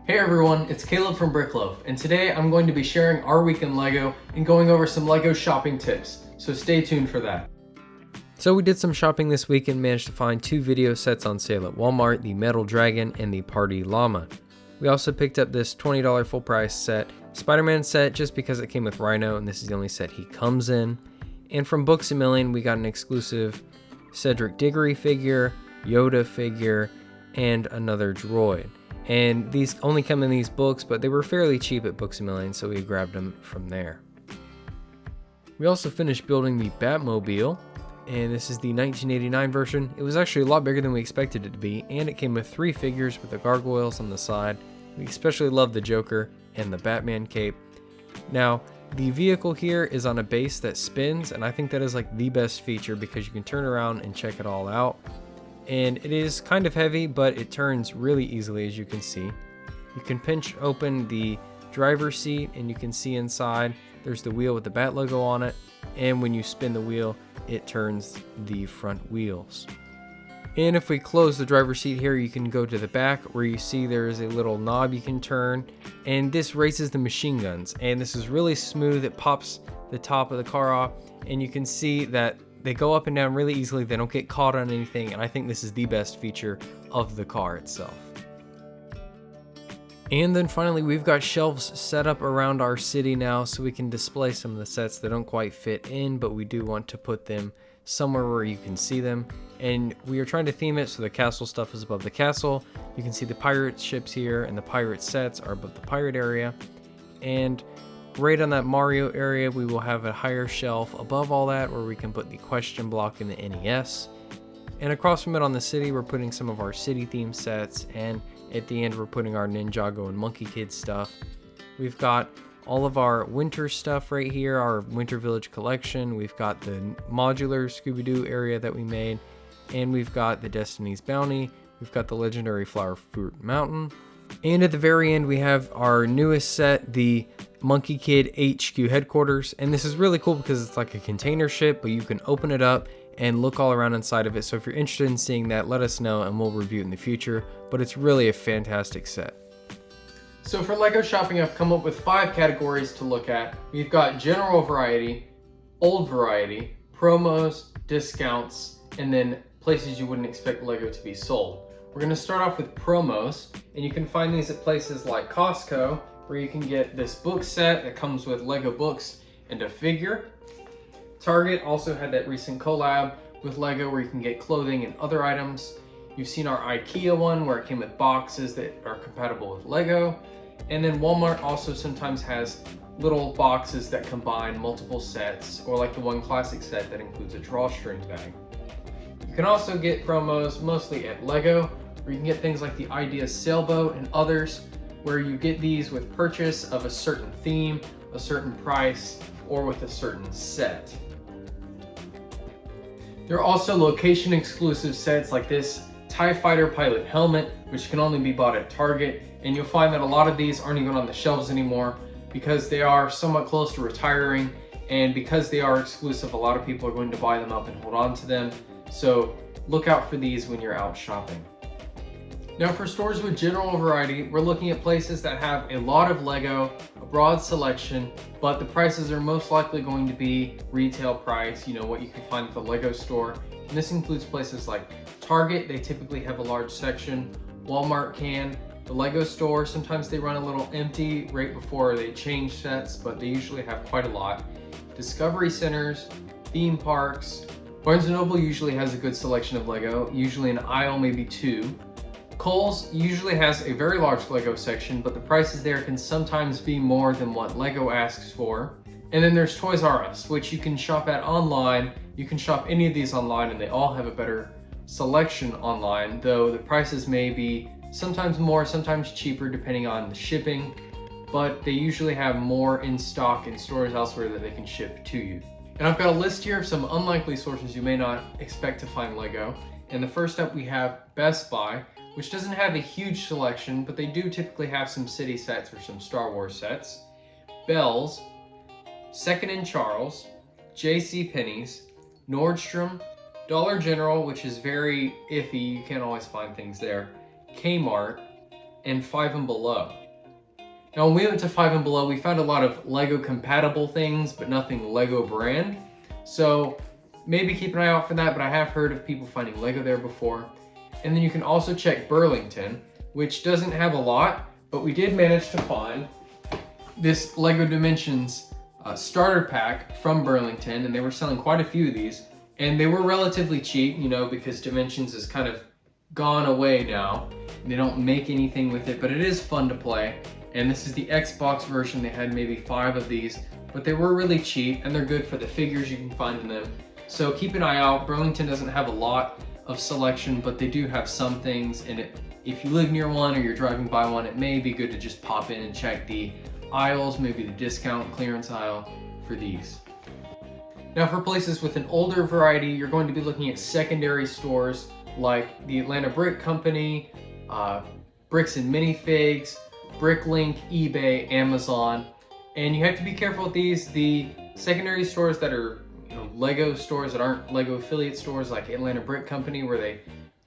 Hey everyone, it's Caleb from Brickloaf, and today I'm going to be sharing our week in LEGO and going over some LEGO shopping tips, so stay tuned for that. So we did some shopping this week and managed to find 2 video sets on sale at Walmart, the Metal Dragon and the Party Llama. We also picked up this $20 full price set, Spider-Man set, just because it came with Rhino and this is the only set he comes in. And from Books A Million we got an exclusive Cedric Diggory figure, Yoda figure, and another droid. And these only come in these books, but they were fairly cheap at Books A Million, so we grabbed them from there. We also finished building the Batmobile, and this is the 1989 version. It was actually a lot bigger than we expected it to be, and it came with 3 figures with the gargoyles on the side. We especially love the Joker and the Batman cape. Now, the vehicle here is on a base that spins, and I think that is like the best feature because you can turn around and check it all out. And it is kind of heavy, but it turns really easily, as you can see. You can pinch open the driver's seat and you can see inside there's the wheel with the Bat logo on it, and when you spin the wheel it turns the front wheels. And if we close the driver's seat here, you can go to the back where you see there is a little knob you can turn, and this raises the machine guns, and this is really smooth. It pops the top of the car off and you can see that they go up and down really easily. They don't get caught on anything, and I think this is the best feature of the car itself. And then finally, we've got shelves set up around our city now so we can display some of the sets that don't quite fit in, but we do want to put them somewhere where you can see them. And we are trying to theme it so the castle stuff is above the castle. You can see the pirate ships here, and the pirate sets are above the pirate area. And right on that Mario area, we will have a higher shelf above all that where we can put the question block in the NES. And across from it on the city, we're putting some of our city theme sets, and at the end we're putting our Ninjago and Monkey Kid stuff. We've got all of our winter stuff right here, our Winter Village collection. We've got the modular Scooby-Doo area that we made, and we've got the Destiny's Bounty. We've got the legendary Flower Fruit Mountain. And at the very end, we have our newest set, the Monkey Kid HQ headquarters. And this is really cool because it's like a container ship, but you can open it up and look all around inside of it. So if you're interested in seeing that, let us know and we'll review it in the future. But it's really a fantastic set. So for LEGO shopping, I've come up with 5 categories to look at. We've got general variety, old variety, promos, discounts, and then places you wouldn't expect LEGO to be sold. We're going to start off with promos, and you can find these at places like Costco, where you can get this book set that comes with LEGO books and a figure. Target also had that recent collab with LEGO where you can get clothing and other items. You've seen our IKEA one where it came with boxes that are compatible with LEGO. And then Walmart also sometimes has little boxes that combine multiple sets, or like the one classic set that includes a drawstring bag. You can also get promos mostly at LEGO, where you can get things like the Idea sailboat and others, where you get these with purchase of a certain theme, a certain price, or with a certain set. There are also location exclusive sets like this TIE Fighter pilot helmet, which can only be bought at Target, and you'll find that a lot of these aren't even on the shelves anymore because they are somewhat close to retiring, and because they are exclusive, a lot of people are going to buy them up and hold on to them. So look out for these when you're out shopping. Now for stores with general variety, we're looking at places that have a lot of LEGO, a broad selection, but the prices are most likely going to be retail price, what you can find at the LEGO store. And this includes places like Target, they typically have a large section. Walmart can. The LEGO store, sometimes they run a little empty right before they change sets, but they usually have quite a lot. Discovery centers, theme parks. Barnes & Noble usually has a good selection of LEGO, usually an aisle, maybe 2. Kohl's usually has a very large LEGO section, but the prices there can sometimes be more than what LEGO asks for. And then there's Toys R Us, which you can shop at online. You can shop any of these online and they all have a better selection online, though the prices may be sometimes more, sometimes cheaper depending on the shipping, but they usually have more in stock in stores elsewhere that they can ship to you. And I've got a list here of some unlikely sources you may not expect to find LEGO. And the first up we have Best Buy, which doesn't have a huge selection, but they do typically have some city sets or some Star Wars sets. Bealls, Second & Charles, JCPenney's, Nordstrom, Dollar General, which is very iffy, you can't always find things there, Kmart, and 5 and Below. Now when we went to 5 and Below, we found a lot of Lego compatible things, but nothing Lego brand. So maybe keep an eye out for that, but I have heard of people finding Lego there before. And then you can also check Burlington, which doesn't have a lot, but we did manage to find this Lego Dimensions starter pack from Burlington, and they were selling quite a few of these, and they were relatively cheap, you know, because Dimensions is kind of gone away now. They don't make anything with it, but it is fun to play. And this is the Xbox version. They had maybe 5 of these, but they were really cheap, and they're good for the figures you can find in them. So keep an eye out. Burlington doesn't have a lot of selection, but they do have some things, and if you live near one or you're driving by one, it may be good to just pop in and check the aisles, maybe the discount clearance aisle for these. Now for places with an older variety, you're going to be looking at secondary stores like the Atlanta Brick Company, Bricks and Minifigs, Bricklink, eBay, Amazon. And you have to be careful with these. The secondary stores that are, you know, Lego stores that aren't Lego affiliate stores like Atlanta Brick Company, where they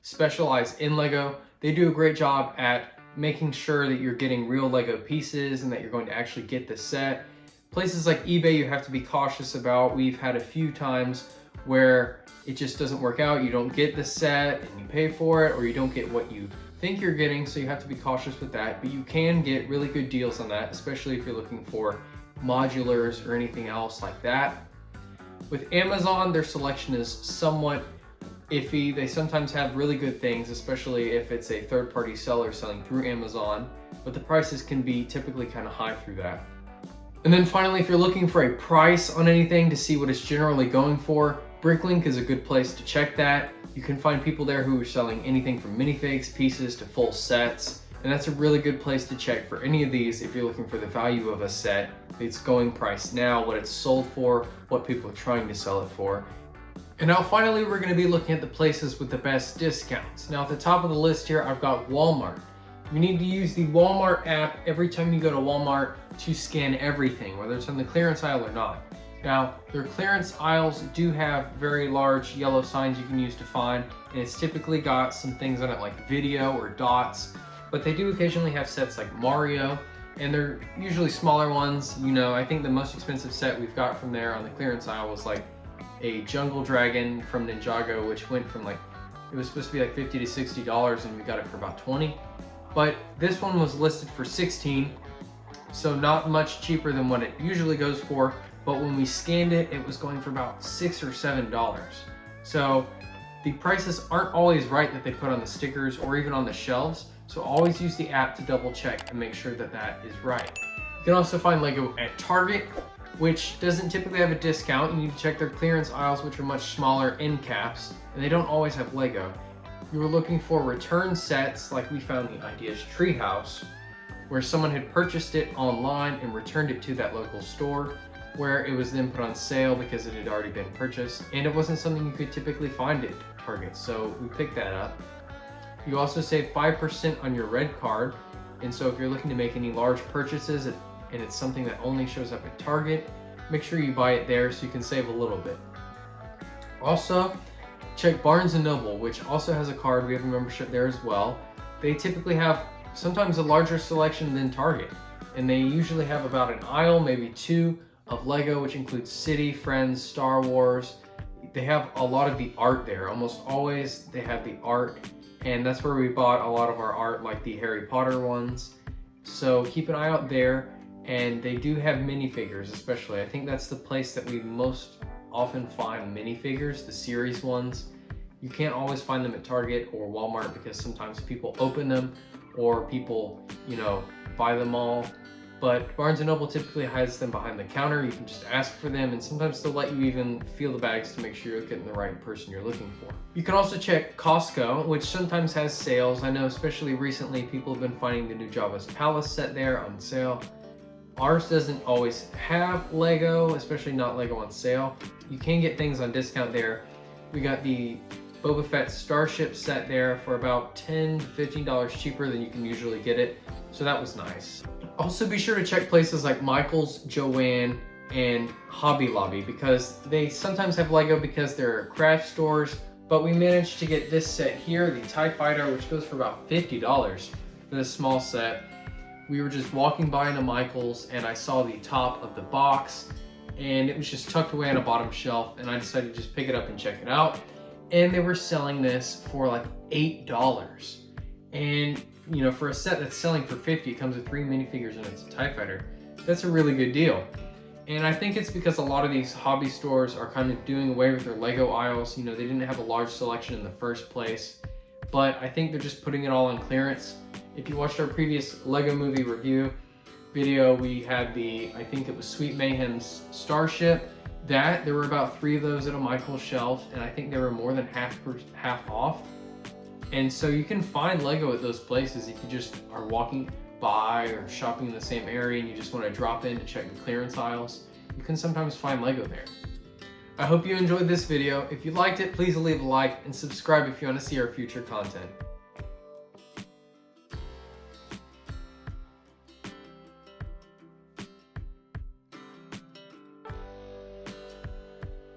specialize in Lego, they do a great job at making sure that you're getting real Lego pieces and that you're going to actually get the set. Places like eBay you have to be cautious about. We've had a few times where it just doesn't work out. You don't get the set and you pay for it, or you don't get what you think you're getting, so you have to be cautious with that. But you can get really good deals on that, especially if you're looking for modulars or anything else like that. With Amazon, their selection is somewhat iffy. They sometimes have really good things, especially if it's a third-party seller selling through Amazon, but the prices can be typically kind of high through that. And then finally, if you're looking for a price on anything to see what it's generally going for, Bricklink is a good place to check that. You can find people there who are selling anything from minifigs, pieces, to full sets. And that's a really good place to check for any of these if you're looking for the value of a set, its going price now, what it's sold for, what people are trying to sell it for. And now finally, we're going to be looking at the places with the best discounts. Now at the top of the list here, I've got Walmart. You need to use the Walmart app every time you go to Walmart to scan everything, whether it's on the clearance aisle or not. Now, their clearance aisles do have very large yellow signs you can use to find, and it's typically got some things on it like video or dots, but they do occasionally have sets like Mario, and they're usually smaller ones. You know, I think the most expensive set we've got from there on the clearance aisle was like a Jungle Dragon from Ninjago, which went from like, it was supposed to be like $50 to $60, and we got it for about 20. But this one was listed for 16, so not much cheaper than what it usually goes for. But when we scanned it, it was going for about $6 or $7. So the prices aren't always right that they put on the stickers or even on the shelves. So always use the app to double check and make sure that that is right. You can also find Lego at Target, which doesn't typically have a discount. You need to check their clearance aisles, which are much smaller end caps, and they don't always have Lego. If you were looking for return sets, like we found the Ideas Treehouse, where someone had purchased it online and returned it to that local store, where it was then put on sale because it had already been purchased, and it wasn't something you could typically find at Target, so we picked that up. You also save 5% on your red card, and so if you're looking to make any large purchases and it's something that only shows up at Target, make sure you buy it there so you can save a little bit. Also, check Barnes & Noble, which also has a card. We have a membership there as well. They typically have sometimes a larger selection than Target, and they usually have about an aisle, maybe 2, of Lego, which includes City, Friends, Star Wars. They have a lot of the art there. Almost always they have the art, and that's where we bought a lot of our art, like the Harry Potter ones. So keep an eye out there, and they do have minifigures especially. I think that's the place that we most often find minifigures, the series ones. You can't always find them at Target or Walmart because sometimes people open them or people, you know, buy them all. But Barnes & Noble typically hides them behind the counter. You can just ask for them, and sometimes they'll let you even feel the bags to make sure you're getting the right person you're looking for. You can also check Costco, which sometimes has sales. I know especially recently people have been finding the new Jabba's Palace set there on sale. Ours doesn't always have Lego, especially not Lego on sale. You can get things on discount there. We got the Boba Fett Starship set there for about $10 to $15 cheaper than you can usually get it. So that was nice. Also be sure to check places like Michael's, Joann, and Hobby Lobby because they sometimes have Lego because they're craft stores, but we managed to get this set here, the TIE Fighter, which goes for about $50 for for this small set. We were just walking by into Michael's and I saw the top of the box and it was just tucked away on a bottom shelf, and I decided to just pick it up and check it out. And they were selling this for like $8. And you know, for a set that's selling for $50, it comes with 3 minifigures and it's a TIE Fighter. That's a really good deal. And I think it's because a lot of these hobby stores are kind of doing away with their Lego aisles. You know, they didn't have a large selection in the first place, but I think they're just putting it all on clearance. If you watched our previous Lego movie review video, we had I think it was Sweet Mayhem's Starship. There were about 3 of those at a Michael's shelf, and I think they were more than half off. And so you can find Lego at those places if you just are walking by or shopping in the same area and you just want to drop in to check the clearance aisles. You can sometimes find Lego there. I hope you enjoyed this video. If you liked it, please leave a like and subscribe if you want to see our future content.